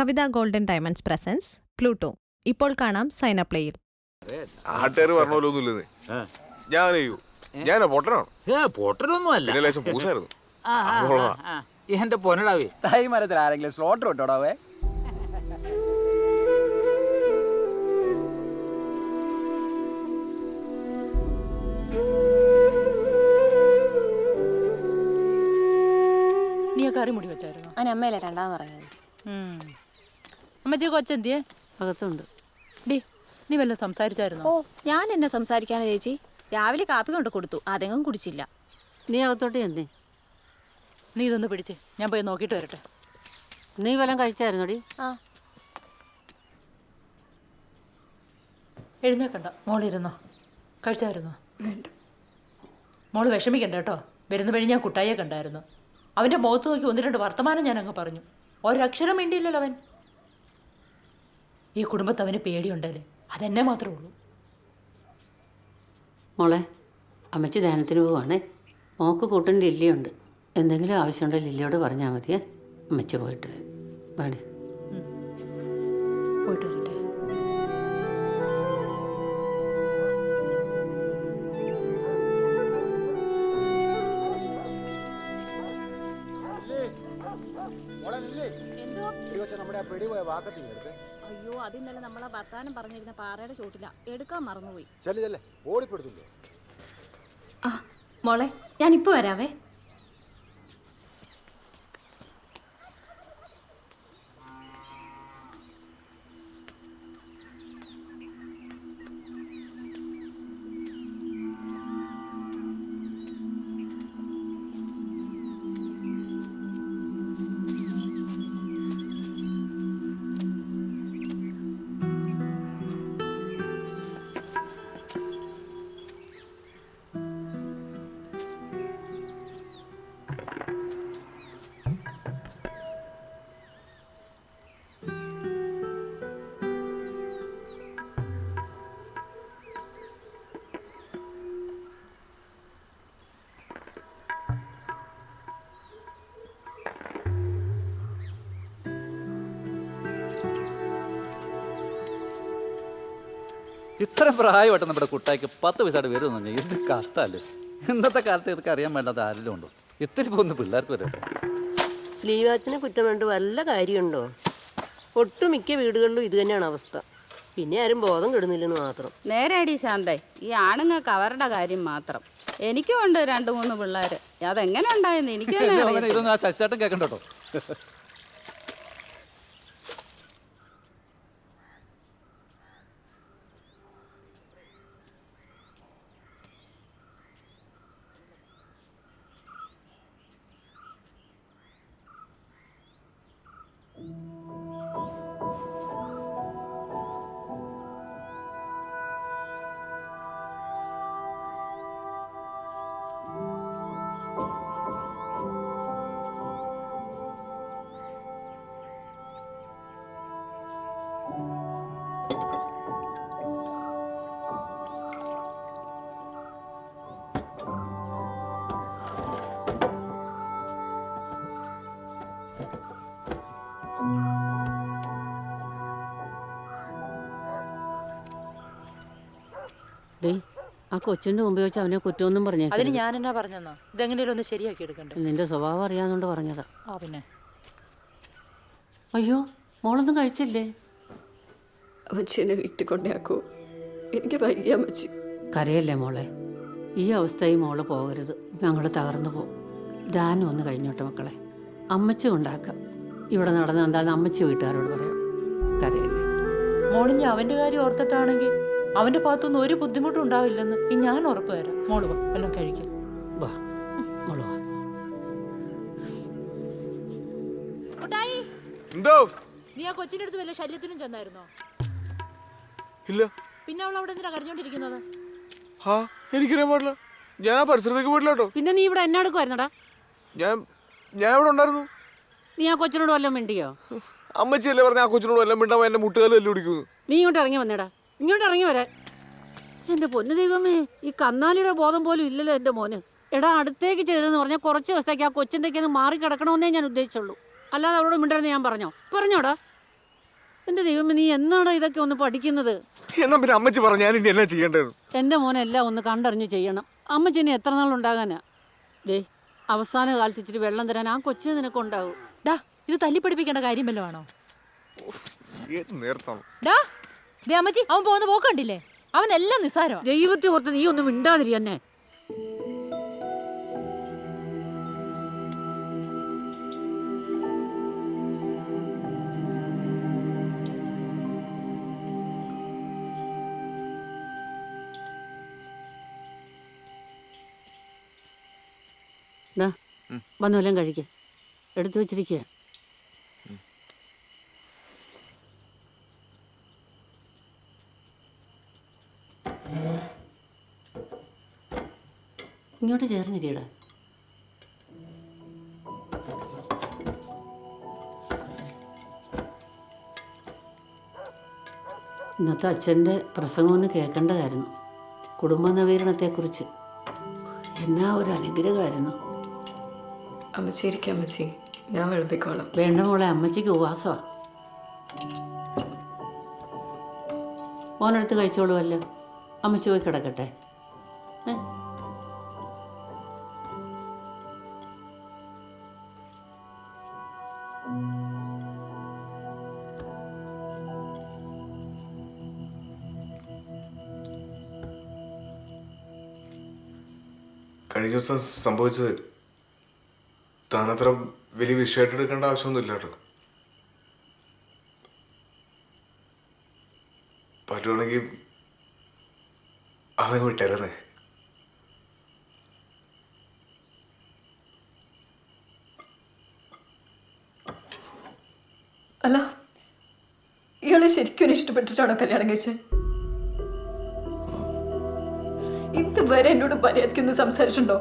കവിത golden diamonds presence Pluto. ഇപ്പോൾ കാണാം സൈന പ്ലേയിൽ. ആട്ടുകാർ പറഞ്ഞോലൊന്നുമില്ലെന്ന് ഞാൻ പൊട്ടനൊന്നും അല്ല. എന്റെ പൊന്നടാവേ, തൈ മരത്തിൽ ആരെങ്കിലും സ്ലോട്ടർ ഇട്ടോടാവേ. നീ കറി മുടി വെച്ചായിരുന്നു? അമ്മയല്ലേ രണ്ടാമത് പറഞ്ഞത്. അമ്മച്ചി കൊച്ചെന്തിയെ? അകത്തുണ്ട്. ഡി, നീ വല്ല സംസാരിച്ചായിരുന്നോ? ഓ, ഞാൻ എന്നെ സംസാരിക്കാനാ ചേച്ചി. രാവിലെ കാപ്പി കൊണ്ട് കൊടുത്തു, അതെങ്ങും കുടിച്ചില്ല. നീ അകത്തോട്ട് എന്തേ? നീ ഇതൊന്ന് പിടിച്ച്, ഞാൻ പോയി നോക്കിയിട്ട് വരട്ടെ. നീ വല്ലതും കഴിച്ചായിരുന്നോടി? ആ, എഴുന്നേക്കണ്ട, മോളിരുന്നോ. കഴിച്ചായിരുന്നോ? മോള് വിഷമിക്കണ്ട കേട്ടോ. വരുന്ന വഴി ഞാൻ കുട്ടായിയെ കണ്ടായിരുന്നു. അവൻ്റെ മുഖത്ത് നോക്കി 1-2 വർത്തമാനം ഞാൻ അങ്ങ് പറഞ്ഞു. ഒരക്ഷരം വേണ്ടിയില്ലല്ലോ അവൻ. ഈ കുടുംബത്ത് അവന് പേടിയുണ്ടല്ലേ, അതെന്നെ മാത്രമേ ഉള്ളൂ. മോളെ, അമ്മച്ചി ധ്യാനത്തിന് പോവാണേ. മോക്ക് കൂട്ടൻ ലില്ലിയുണ്ട്. എന്തെങ്കിലും ആവശ്യമുണ്ടോ ലില്ലിയോട് പറഞ്ഞാൽ മതിയേ. അമ്മച്ചി പോയിട്ട് പാടി പോയിട്ട് വരട്ടെ. അയ്യോ, അത് ഇന്നലെ നമ്മളെ വർത്താനം പറഞ്ഞിരുന്ന പാറയുടെ ചോട്ടില, എടുക്കാൻ മറന്നുപോയി. മോളെ, ഞാനിപ്പോ വരാവേ. ഇത്ര പ്രായമായിട്ട് നമ്മുടെ കുട്ടായിക്ക് 10 പൈസ വരുമെന്ന് പറഞ്ഞാൽ എന്ത് കഷ്ടമല്ലേ. ഇന്നത്തെ കാലത്ത് ഇതൊക്കെ അറിയാൻ വേണ്ടാത്ത ആരെങ്കിലും ഉണ്ടോ? ഇത്തിരി പോകുന്ന പിള്ളേർക്ക് വരെ. സ്ലീവാച്ചിനെ കുറ്റം കണ്ട് വല്ല കാര്യമുണ്ടോ? ഒട്ടുമിക്ക വീടുകളിലും ഇത് തന്നെയാണ് അവസ്ഥ. പിന്നെ ആരും ബോധം കെടുന്നില്ലെന്ന് മാത്രം. നേരെടി ശാന്തേ, ഈ ആണുങ്ങൾക്ക് അവരുടെ കാര്യം മാത്രം. എനിക്കും ഉണ്ട് 2-3 പിള്ളേര്. അതെങ്ങനെ ഉണ്ടായെന്ന് എനിക്ക് തന്നെ അറിയാം. ഇതൊന്നും ആ ശശിചേട്ടൻ കേൾക്കണ്ട കേട്ടോ. ഡേ, ആ കൊച്ചിൻ്റെ മുമ്പ് വെച്ച് അവനെ കുറ്റമൊന്നും പറഞ്ഞേ. അതിന് ഞാൻ എന്നാ പറഞ്ഞെന്നോ? ഇതെങ്ങനെയും ഒന്ന് ശരിയാക്കി എടുക്കണ്ടേ? നിന്റെ സ്വഭാവം അറിയാന്നുകൊണ്ട് പറഞ്ഞതാ. ആ പിന്നെ. അയ്യോ, മോളൊന്നും കഴിച്ചില്ലേ? അമ്മച്ചീനെ വീട്ടിൽ കൊണ്ടാക്കോ, എനിക്ക് വയ്യ അമ്മച്ചി. കരയല്ലേ മോളെ. ഈ അവസ്ഥയിൽ മോള് പോകരുത്. ഞങ്ങൾ തകർന്നു പോകും. ധ്യാനം ഒന്ന് കഴിഞ്ഞോട്ടെ മക്കളെ. അമ്മച്ചി ഉണ്ടാക്കാം. ഇവിടെ നടന്ന എന്താണെന്ന് അമ്മച്ചി വീട്ടുകാരോട് പറയാം. കരയല്ലേ. മോളിഞ്ഞ് അവൻ്റെ കാര്യം ഓർത്തിട്ടാണെങ്കിൽ അവൻ്റെ ഭാഗത്തുനിന്ന് ഒരു ബുദ്ധിമുട്ടും ഉണ്ടാവില്ലെന്ന് ഈ ഞാൻ ഉറപ്പ് തരാം. മോള് വാ, എല്ലാം കഴിക്കാം. വാ മോള് വാ. എന്തോ നീ ആ കൊച്ചിൻ്റെ അടുത്ത് വല്ല ശല്യത്തിനും ചെന്നായിരുന്നോ? ഇല്ല. പിന്നെ അവൾ അവിടെ എന്തിനാ കരഞ്ഞോണ്ടിരിക്കുന്നത്? എനിക്കറിയാൻ പാടില്ല. ഞാൻ ആ പരിസരത്തേക്ക് പോയിട്ടില്ല കേട്ടോ. പിന്നെ നീ ഇവിടെ എന്നെ എടുക്കുമായിരുന്നടാ? ഞാൻ ഇവിടെ ഉണ്ടായിരുന്നു. നീ ആ കൊച്ചിനോട് വല്ലതും മിണ്ടിയോ? അമ്മച്ചിയല്ലേ പറഞ്ഞ ആ കൊച്ചിനോട് വല്ലതും മിണ്ടാൻ എന്റെ മുട്ടുകാലും എല്ലാം പിടിക്കുന്നു. നീ ഇങ്ങോട്ട് ഇറങ്ങി വന്നേടാ. ഇങ്ങോട്ട് ഇറങ്ങി വരാൻ. എൻ്റെ പൊന്നു ദൈവമേ, ഈ കന്നാലിയുടെ ബോധം പോലും ഇല്ലല്ലോ എൻ്റെ മോന്. എടാ, അടുത്തേക്ക് ചെയ്തതെന്ന് പറഞ്ഞാൽ കുറച്ച് ദിവസത്തേക്ക് ആ കൊച്ചിൻ്റെയൊക്കെ ഒന്ന് മാറി കിടക്കണമെന്നേ ഞാൻ ഉദ്ദേശിച്ചുള്ളൂ. അല്ലാതെ അവളോട് മിണ്ടരുന്ന് ഞാൻ പറഞ്ഞോടാ? എൻ്റെ ദൈവമേ, നീ എന്നാണോ ഇതൊക്കെ ഒന്ന് പഠിക്കുന്നത്? എന്നാ പിന്നെ അമ്മച്ചി പറഞ്ഞു ഞാൻ ഇനി എന്നാ ചെയ്യേണ്ടത്? എൻ്റെ മോനെല്ലാം ഒന്ന് കണ്ടറിഞ്ഞ് ചെയ്യണം. അമ്മച്ചിനെ എത്ര നാളുണ്ടാകാനാ? ദേ, അവസാന കാലത്ത് ഇച്ചിരി വെള്ളം തരാൻ ആ കൊച്ചിനെ നിനക്കുണ്ടാവും. ഡാ ഇത് തല്ലിപ്പഠിപ്പിക്കേണ്ട കാര്യം വല്ലതും ആണോ? ഏത് നേരത്താണ്? ഡാ ദേ അമ്മച്ചി, അവൻ പോകുന്ന പോക്കണ്ടില്ലേ? അവനെല്ലാം നിസ്സാരമാ. ദൈവത്തെ ഓർത്ത് നീ ഒന്നും മിണ്ടാതിരി എന്നെ. വന്നോല്ലാം കഴിക്കുക, എടുത്തു വച്ചിരിക്കുക. ഇങ്ങോട്ട് ചേർന്നിരിയടാ. ഇന്നത്തെ അച്ഛൻ്റെ പ്രസംഗം ഒന്ന് കേൾക്കേണ്ടതായിരുന്നു. കുടുംബ നവീകരണത്തെക്കുറിച്ച്. എന്നാ ഒരു അനുഗ്രഹമായിരുന്നു. അമ്മച്ചി ഇരിക്കാം അമ്മച്ചി, ഞാൻ വിളമ്പിക്കോളാം. വേണ്ട മോളെ, അമ്മച്ചിക്ക് ഉപവാസമാണ്. മോനെടുത്ത് കഴിച്ചോളുമല്ലോ. അമ്മച്ചി പോയി കിടക്കട്ടെ. കഴിഞ്ഞ ദിവസം സംഭവിച്ചത് താനത്ര വലിയ വിഷയമായിട്ട് എടുക്കേണ്ട ആവശ്യമൊന്നുമില്ല കേട്ടോ. പറ്റുവാണെങ്കിൽ അതങ്ങ് വിട്ടേരേ. അല്ല, ഇയാളെ ശരിക്കും ഇഷ്ടപ്പെട്ടിട്ടാണോ കല്യാണം കഴിച്ചത്? ഇതുവരെ എന്നോട് മര്യാദയ്ക്കൊന്ന് സംസാരിച്ചിട്ടുണ്ടോ?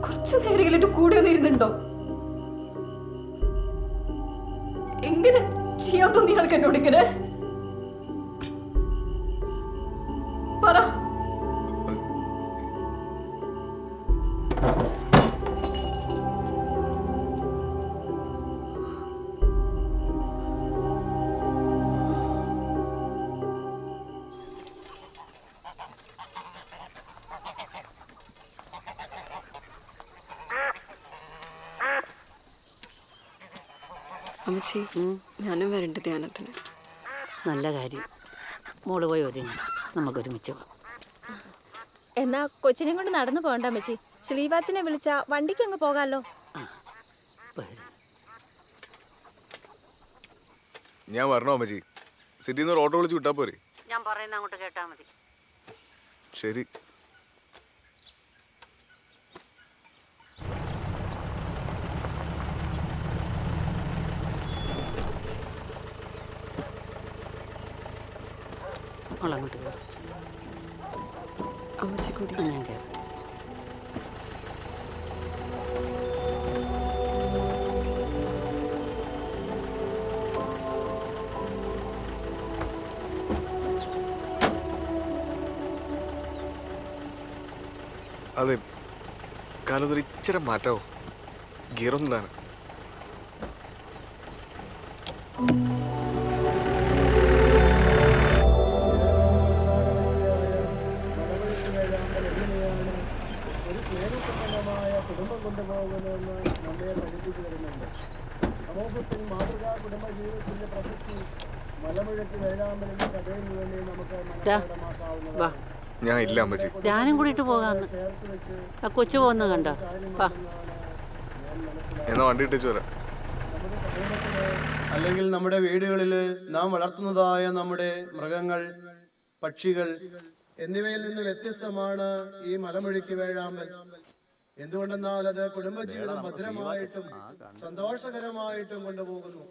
കുറച്ചു നേരങ്ങളിൽ എന്റെ കൂടെ ഒന്ന് ഇരുന്നുണ്ടോ? എങ്ങനെ ചെയ്യാൻ തോന്നി ആൾക്ക് എന്നോട് ഇങ്ങനെ? പറ. അമ്മച്ചി, ഞാനും വരണ്ട ധ്യാനത്തിന്. നല്ല കാര്യം. മോള് പോയി ഒരുങ്ങി, നമുക്കൊരുമിച്ച് പോവാം. എന്നാ കൊച്ചിനെ കൊണ്ട് നടന്നു പോകണ്ട അമ്മച്ചി. ശ്രീവാച്ചനെ വിളിച്ച വണ്ടിക്ക് അങ്ങ് പോകാമല്ലോ. ഞാൻ വരണോ അമ്മച്ചി? സിറ്റിയിൽ നിന്ന് ഒരു ഓട്ടോ വിളിച്ച് വിട്ടാ പോരെ? ഞാൻ പറയുന്ന അങ്ങോട്ട് കേട്ടാ മതി. ശരി. അങ്ങോട്ട് കയറും. അമ്മച്ചി കൂടി. ഞാൻ കയറും. അതെ, കാലത്തൊരു ഇച്ചിരി മാറ്റാവോ? ഗിയറൊന്നാണ്. കുടുംബം കൊണ്ടുപോകുന്നതെന്ന് നമ്മെ പഠിപ്പിച്ചു വരുന്നുണ്ട്. സമൂഹത്തിൽ മാതൃകാ കുടുംബ ജീവിതത്തിന്റെ പ്രസക്തി മലമുഴക്കി വേഴാമ്പലിന്റെ കഥയിൽ വേണ്ടി നമുക്ക് മനസ്സിലാക്കാവുന്നതാണ്. ഞാൻ ഇല്ല അമ്മച്ചി. ഞാനും കൂടിയിട്ട് പോകാന്ന്. ആ കൊച്ചു പോകുന്ന കണ്ടോ? എന്നാ വണ്ടി ഇട്ടിച്ചു വരാം. അല്ലെങ്കിൽ നമ്മുടെ വീടുകളിൽ നാം വളർത്തുന്നതായ നമ്മുടെ മൃഗങ്ങൾ, പക്ഷികൾ എന്നിവയിൽ നിന്ന് വ്യത്യസ്തമാണ് ഈ മലമുഴക്കി വേഴാമ്പൽ. എന്തുകൊണ്ടെന്നാൽ അത് കുടുംബജീവിതം ഭദ്രമായിട്ടും സന്തോഷകരമായിട്ടും കൊണ്ടുപോകുന്നു.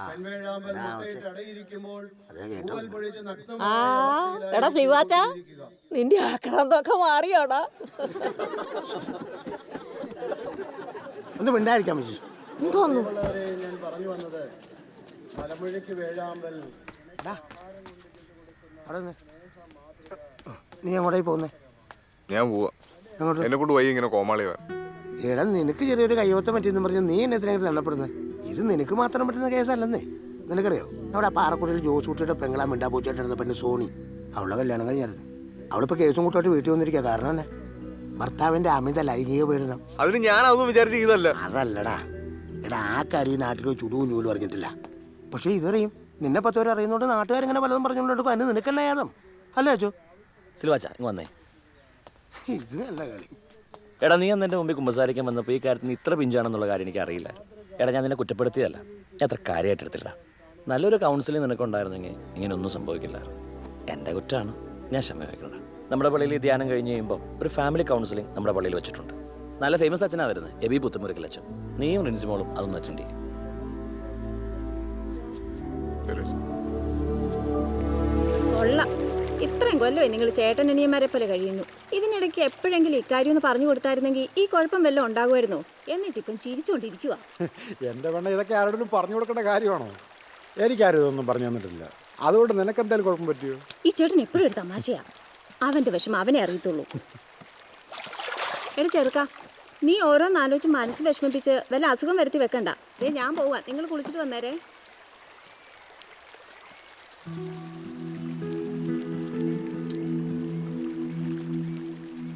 പെൺവേഴാമ്പൽ മുട്ടയിട്ട് അടയിരിക്കുമ്പോൾ പൂവൽ പൊഴിച്ച് നിന്റെ ആക്രാന്തൊക്കെ മാറിയോടാ? ഒന്ന് മിണ്ടായിരിക്കാം എന്തോന്നുള്ളവരെ ഞാൻ പറഞ്ഞു വന്നത് മലമുഴക്കി വേഴാമ്പൽ. നീ എങ്ങോട്ടേ പോകുന്നേ? ഞാൻ പോവാ. എന്നെ കൊണ്ട് വയ്യ ഇങ്ങനെ കോമാളിയാ. എടാ, നിനക്ക് ചെറിയൊരു കയ്യോത്തം പറ്റിയെന്ന് പറഞ്ഞു നീ എന്നെ എത്രയെങ്കിലും എണ്ണപ്പെടുന്നത്? ഇത് നിനക്ക് മാത്രം പറ്റുന്ന കേസല്ലെന്നേ. നിനക്കറിയോ, നമ്മുടെ പാറക്കുടിയിൽ ജോസ് കുട്ടിയുടെ പെങ്ങളാ മിണ്ടാ പൂച്ചായിട്ടിരുന്ന പെണ്ണ് സോണി, അവളുടെ കല്യാണം കഴിഞ്ഞായിരുന്നു. അവളിപ്പോൾ കേസും കൂട്ടുമായിട്ട് വീട്ടിൽ വന്നിരിക്കുക. കാരണം തന്നെ ഭർത്താവിൻ്റെ അമിത ലൈംഗിക പീഡനം. അതിന് ഞാൻ അതൊന്നും വിചാരിച്ച് ചെയ്തല്ല. അതല്ലടാ എടാ, ആ കാര്യം നാട്ടിൽ ചുടുവും ചൂലും അറിഞ്ഞിട്ടില്ല. പക്ഷേ ഇതറിയും. നിന്നെ 10 പേര് അറിയുന്നതുകൊണ്ട് നാട്ടുകാരിങ്ങനെ പലതും പറഞ്ഞുകൊണ്ടെടുക്കും. അതിന് നിനക്കല്ല യാതം അല്ലേ അച്ചോ? സിൽവാച്ച ഇങ്ങ് വന്നേ. ഇത് നല്ല കളി. എടാ, നീ അന്ന് എൻ്റെ മുമ്പിൽ കുമ്പസാരിക്കാൻ വന്നപ്പോൾ ഈ കാര്യത്തിന് ഇത്ര പിഞ്ചാണെന്നുള്ള കാര്യം എനിക്ക് അറിയില്ല. എടാ, ഞാൻ നിന്നെ കുറ്റപ്പെടുത്തിയതല്ല, ഞാൻ അത്ര കാര്യമായിട്ടെടുത്തില്ല. നല്ലൊരു കൗൺസിലിംഗ് നിനക്കുണ്ടായിരുന്നെങ്കിൽ ഇങ്ങനെയൊന്നും സംഭവിക്കില്ല. എൻ്റെ കുറ്റമാണ്, ഞാൻ ക്ഷമ വയ്ക്കണം. നമ്മുടെ പള്ളിയിൽ ഈ ധ്യാനം കഴിഞ്ഞ് കഴിയുമ്പോൾ ഒരു ഫാമിലി കൗൺസിലിംഗ് നമ്മുടെ പള്ളിയിൽ വെച്ചിട്ടുണ്ട്. നല്ല ഫേമസ് അച്ഛനാണ് വരുന്നത്, എബി പുത്തുമുറിക്കൽ അച്ഛൻ. നീയും റിൻസിമോളും അതൊന്നും അറ്റൻഡ് ചെയ്യും. കൊള്ളാം. ഇത്രയും കൊല്ലമായി നിങ്ങൾ ചേട്ടനനിയന്മാരെ പോലെ കഴിയുന്നു. ഇതിനിടയ്ക്ക് എപ്പോഴെങ്കിലും ഇക്കാര്യം ഒന്ന് പറഞ്ഞു കൊടുത്തായിരുന്നെങ്കിൽ ഈ കുഴപ്പം വല്ലതും ഉണ്ടാകുമായിരുന്നോ? എന്നിട്ടിപ്പം ചിരിച്ചുകൊണ്ടിരിക്കുക. എൻ്റെ പെണ്ണ, ഇതൊക്കെ ആരോടും പറഞ്ഞു കൊടുക്കേണ്ട കാര്യമാണോ? എനിക്കാരും ഇതൊന്നും പറഞ്ഞു തന്നിട്ടില്ല. അതുകൊണ്ട് നിനക്ക് എന്തായാലും കുഴപ്പം പറ്റിയോ? ഈ ചേട്ടൻ എപ്പോഴും ഒരു തമാശയാ. അവൻ്റെ വിഷമം അവനെ അറിയത്തുള്ളൂ. എടാ ചെറുക്ക, നീ ഓരോന്നാലോചിച്ച് മനസ്സ് വിഷമിപ്പിച്ച് വല്ല അസുഖം വരുത്തി വെക്കണ്ട. ഞാൻ പോവാ, നിങ്ങൾ കുളിച്ചിട്ട് വന്നേരേ.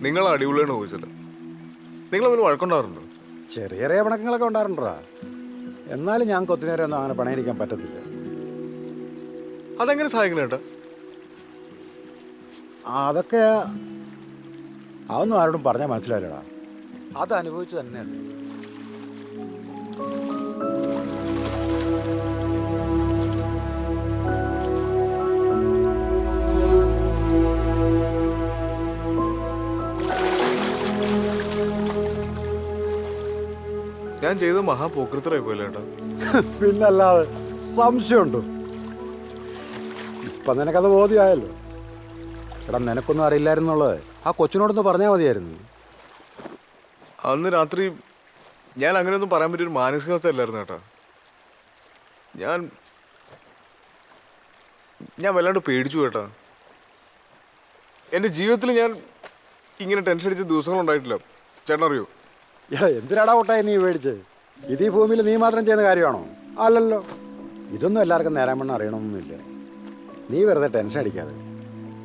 നിങ്ങൾ അടിപൊളിയാണ് ചോദിച്ചത്. നിങ്ങൾ തമ്മിൽ വഴക്കുണ്ടാറുണ്ടോ? ചെറിയ ചെറിയ പിണക്കങ്ങളൊക്കെ ഉണ്ടാറുണ്ടോ? എന്നാലും ഞാൻ കൊത്തിനേരം ഒന്നും അങ്ങനെ പണയിരിക്കാൻ പറ്റത്തില്ല. അതെങ്ങനെ സഹായിക്കണം ഏട്ടാ? അതൊക്കെ അതൊന്നും ആരോടും പറഞ്ഞാൽ മനസ്സിലായില്ലടാ. അത് അനുഭവിച്ചു തന്നെയല്ലേ. ഞാൻ ചെയ്ത മഹാപോക്രിത്തരായി പോലെ ഏട്ടാ. പിന്നല്ലാതെ സംശയമുണ്ടോ? ഇപ്പം നിനക്കത് ബോധ്യമായല്ലോ. എടാ, നിനക്കൊന്നും അറിയില്ലായിരുന്നുള്ളത് ആ കൊച്ചിനോടൊന്ന് പറഞ്ഞാൽ മതിയായിരുന്നു. അന്ന് രാത്രി ഞാൻ അങ്ങനെയൊന്നും പറയാൻ പറ്റിയൊരു മാനസികാവസ്ഥ അല്ലായിരുന്നു ഏട്ടാ. ഞാൻ വല്ലാണ്ട് പേടിച്ചു കേട്ടാ. എൻ്റെ ജീവിതത്തിൽ ഞാൻ ഇങ്ങനെ ടെൻഷൻ അടിച്ച ദിവസങ്ങളുണ്ടായിട്ടില്ല. ചേട്ടൻ അറിയോ? എടാ, എന്തിനാടാ ഒട്ടായി നീ മേടിച്ച്? ഇത് ഈ ഭൂമിയിൽ നീ മാത്രം ചെയ്യുന്ന കാര്യമാണോ? അല്ലല്ലോ. ഇതൊന്നും എല്ലാവർക്കും നേരാൻ വണ്ണം അറിയണമെന്നൊന്നുമില്ല. നീ വെറുതെ ടെൻഷൻ അടിക്കാതെ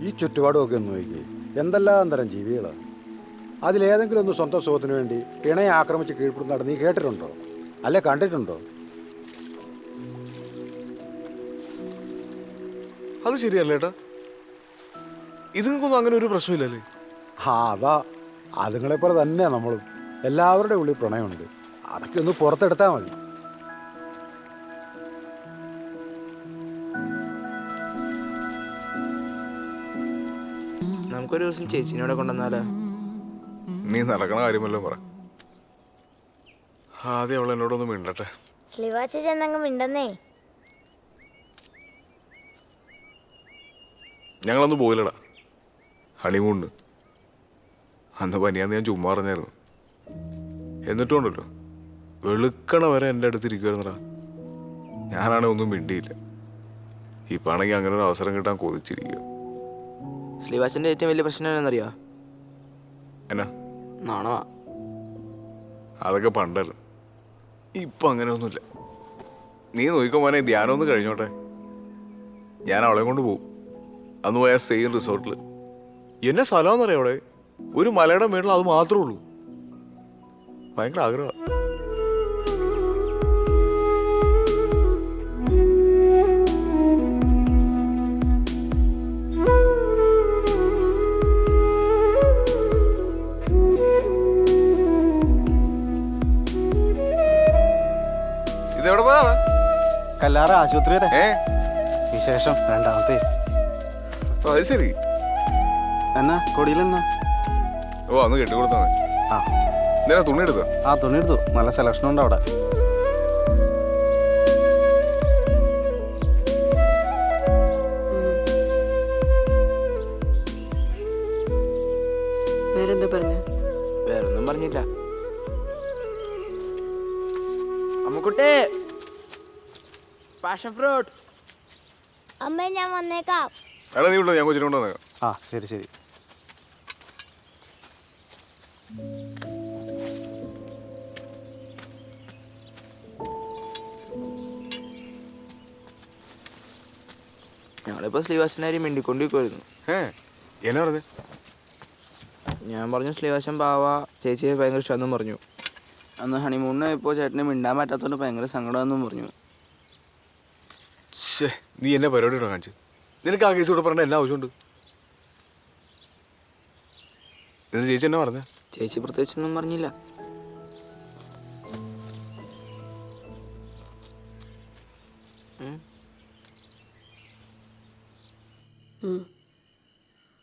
ഈ ചുറ്റുപാടുമൊക്കെ ഒന്ന് നോക്കി. എന്തെല്ലാം തരം ജീവികളാണ്. അതിലേതെങ്കിലും ഒന്ന് സ്വന്തം സുഖത്തിന് വേണ്ടി ഇണയെ ആക്രമിച്ച് കീഴ്പ്പെടുന്നതാണ് നീ കേട്ടിട്ടുണ്ടോ? അല്ലെ കണ്ടിട്ടുണ്ടോ? അത് ശരിയല്ല ഏട്ടാ. ഇതുങ്ങൾക്കൊന്നും അങ്ങനെ ഒരു പ്രശ്നമില്ലല്ലേ? അതാ അതുങ്ങളെപ്പോലെ തന്നെയാണ് നമ്മളും. എല്ലാവരുടെ ഉള്ളിൽ പ്രണയമുണ്ട്. അതൊക്കെ ഒന്ന് പുറത്തെടുത്താൽ മതി. നമുക്കൊരു ദിവസം ചേച്ചിനോടെ കൊണ്ടുവന്നാലോ? നീ നടക്കണ കാര്യമല്ലോ പറ. ആദ്യം അവൾ എന്നോടൊന്ന് മിണ്ടട്ടെ. സ്ലിവാച്ച ചെന്നങ്ങ് മിണ്ടെന്നേ. ഞങ്ങളൊന്ന് പോയില്ലടാ ഹണിമൂണിന്. അന്ന് പനിയാന്ന് ഞാൻ ചുമ്മാ പറഞ്ഞായിരുന്നു. എന്നിട്ടുണ്ടല്ലോ വെളുക്കണ വരെ എൻ്റെ അടുത്തിരിക്കുവായിരുന്നടാ. ഞാനാണെ ഒന്നും മിണ്ടിയില്ല. ഇപ്പാണെങ്കിൽ അങ്ങനെ ഒരു അവസരം കിട്ടാൻ കൊതിച്ചിരിക്കുക. സ്ലീവാച്ചൻ്റെ ഏറ്റവും വലിയ പ്രശ്നം എന്നറിയോ? എന്നാ? നാണമാ. അതൊക്കെ പണ്ടല്ല, ഇപ്പം അങ്ങനെയൊന്നുമില്ല. നീ നോക്കിക്കോ മോനെ, ധ്യാനം ഒന്ന് കഴിഞ്ഞോട്ടെ. ഞാൻ അവളെ കൊണ്ട് പോകും. അന്ന് പോയാൽ സെയിം റിസോർട്ടിൽ. എന്നെ സ്ഥലമെന്നറിയാം അവിടെ. ഒരു മലയുടെ മേളിൽ അത് മാത്രമേ ഉള്ളൂ. ഭയങ്കര ആഗ്രഹമാണ്. ഇതെവിടെ പോയതാണ്? കല്ലാറ ആശുപത്രി വരെ. വിശേഷം രണ്ടാമത്തെ. അത് ശരി. എന്നാ കൊടിയിലെന്നാ? ഓ, അന്ന് കെട്ടിക്കൊടുത്താ. ആ, ഞാൻ തുണി എടുത്ത. ആ തുണി എടുത്തു. നല്ല സെലക്ഷൻ ഉണ്ട് അവിടെ. വേറെന്താ പറഞ്ഞു? വേറൊന്നും പറഞ്ഞില്ല. അമ്മുക്കുട്ടേ, പാഷൻ ഫ്രൂട്ട്. അമ്മ ഞാൻ വന്നേക്കാം. എടാ നീ ഉണ്ടോ? ഞാൻ കൊച്ചിനെ കൊണ്ടുവന്നേക്കാം. ആ ശരി ശരി. ഞങ്ങളിപ്പോൾ ശ്രീവാസനാരി മിണ്ടിക്കൊണ്ടിരിക്കുമായിരുന്നു. എന്നാ പറഞ്ഞേ? ഞാൻ പറഞ്ഞു ശ്രീവാസൻ ബാവ ചേച്ചിയെ ഭയങ്കര ഇഷ്ടമെന്നും പറഞ്ഞു. അന്ന് ഹണിമൂണിന് ഇപ്പോൾ ചേട്ടന് മിണ്ടാൻ പറ്റാത്തതുകൊണ്ട് ഭയങ്കര സങ്കടമെന്നും പറഞ്ഞു. നീ എന്നെ പരിപാടിയോടെ കാണിച്ചു. നിനക്ക് ആ കേസ് കൂടെ പറഞ്ഞ എന്നാ ആവശ്യമുണ്ട്? ഇത് ചേച്ചി എന്നാ പറഞ്ഞ? ചേച്ചി പ്രത്യേകിച്ചൊന്നും പറഞ്ഞില്ല.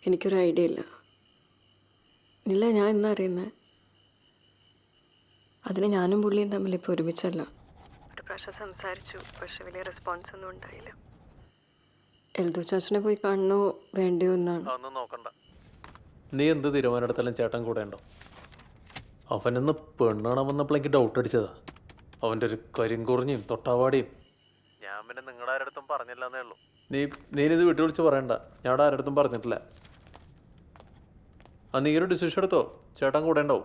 എനിക്കൊരു ഐഡിയ ഇല്ല. ഇല്ല, ഞാൻ എന്നാ അറിയുന്നത്? അതിന് ഞാനും പുള്ളിയും തമ്മിൽ ഇപ്പോൾ ഒരുമിച്ചല്ല. ഒരു പ്രാവശ്യം സംസാരിച്ചു, പക്ഷെ വലിയ റെസ്പോൺസ് ഒന്നും ഉണ്ടായില്ല. എൽദോ ചാച്ചനെ പോയി കാണണോ വേണ്ടിയോ എന്നാണ്. അതൊന്നും നോക്കണ്ട. നീ എന്ത് തീരുമാനം എടുത്താലും ചേട്ടൻ കൂടെ ഉണ്ടോ? അവനെന്ന് പെണ്ണാണാൻ വന്നപ്പോൾ എനിക്ക് ഡൗട്ട് അടിച്ചതാ. അവൻ്റെ ഒരു കരിങ്കുറിഞ്ഞും തൊട്ടാവാടിയും. ഞാൻ പിന്നെ നിങ്ങളുടെ ആരടുത്തും പറഞ്ഞില്ലെന്നേ ഉള്ളൂ. നീനിത് വീട്ടിൽ വിളിച്ച് പറയണ്ട, ഞാൻ അവിടെ ആരടുത്തും പറഞ്ഞിട്ടില്ല. നീ ഒരു ഡിസിഷൻ എടുത്തോ, ചേട്ടൻ കൂടെ ഉണ്ടാവും.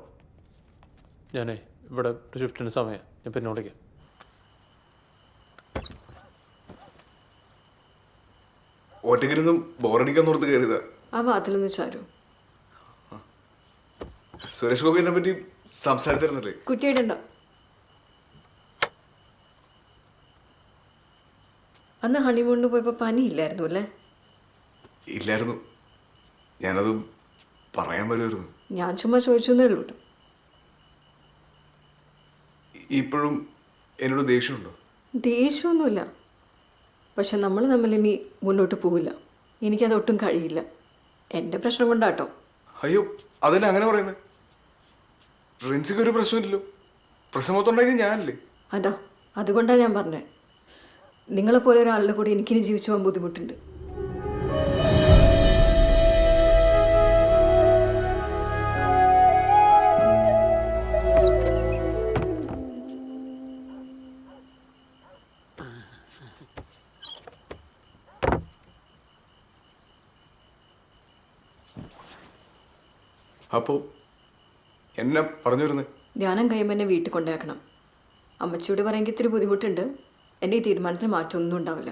ഞാനേ ഇവിടെ ഒരു ഷിഫ്റ്റിന് സമയം, ഞാൻ പിന്നെ വിളിക്കാം. ഒറ്റയ്ക്കിരുന്നും ബോറടിക്കാൻ ഓർത്ത് കയറിയതാ. ആ വാതിലൊന്ന് ചാരൂ. സുരേഷ് ഗോപിനെ പറ്റി സംസാരിച്ചിരുന്നില്ലേ? കുറ്റിയിടണ്ട. അന്ന് ഹണിമൂണിന് പോയപ്പോൾ പനിയില്ലായിരുന്നു അല്ലേ? ഇല്ലായിരുന്നു. ഞാനത് പറയാൻ വരുമായിരുന്നു. ഞാൻ ചുമ്മാ ചോദിച്ചെന്നേ ഉള്ളൂ. ഇപ്പോഴും എന്നോട് ദേഷ്യമുണ്ടോ? ദേഷ്യമൊന്നുമില്ല, പക്ഷെ നമ്മൾ തമ്മിൽ ഇനി മുന്നോട്ട് പോവില്ല. എനിക്കതൊട്ടും കഴിയില്ല. എൻ്റെ പ്രശ്നം കൊണ്ടാട്ടോ. അയ്യോ, അതന്നെ അങ്ങനെ പറയുന്നത്. റിൻസിക്ക് ഒരു പ്രശ്നമില്ലല്ലോ. പ്രശ്നം മൊത്തം ഉണ്ടാക്കി ഞാനല്ലേ. അതാ, അതുകൊണ്ടാണ് ഞാൻ പറഞ്ഞത്. നിങ്ങളെപ്പോലെ ഒരാളുടെ കൂടെ എനിക്കിനി ജീവിച്ചു പോകാൻ ബുദ്ധിമുട്ടുണ്ട്. അപ്പോ എന്നെ പറഞ്ഞു വരുന്നത്? ധ്യാനം കഴിയുമ്പോൾ എന്നെ വീട്ടിൽ കൊണ്ടാക്കണം. അമ്മച്ചിയോട് പറയാമെങ്കിൽ ഇത്തിരി ബുദ്ധിമുട്ടുണ്ട്. എൻ്റെ ഈ തീരുമാനത്തിന് മാറ്റമൊന്നും ഉണ്ടാവില്ല.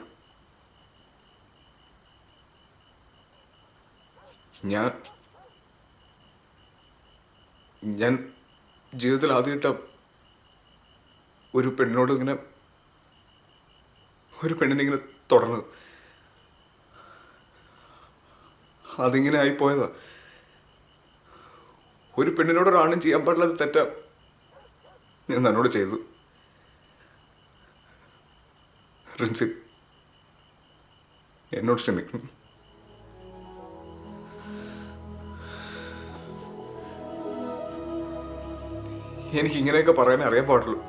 ഞാൻ ജീവിതത്തിൽ ആദ്യമായിട്ട ഒരു പെണ്ണിനോട് ഇങ്ങനെ ഇങ്ങനെ തുടർന്നത്. അതിങ്ങനെ ആയിപ്പോയതാ. ഒരു പെണ്ണിനോട് ഒരാണും ചെയ്യാൻ പാടില്ലാത്ത തെറ്റാ ഞാൻ തന്നോട് ചെയ്തു. റിൻസി, എന്നോട് ക്ഷമിക്കണം. എനിക്ക് ഇങ്ങനെയൊക്കെ പറയാൻ അറിയാൻ പാടുള്ളൂ.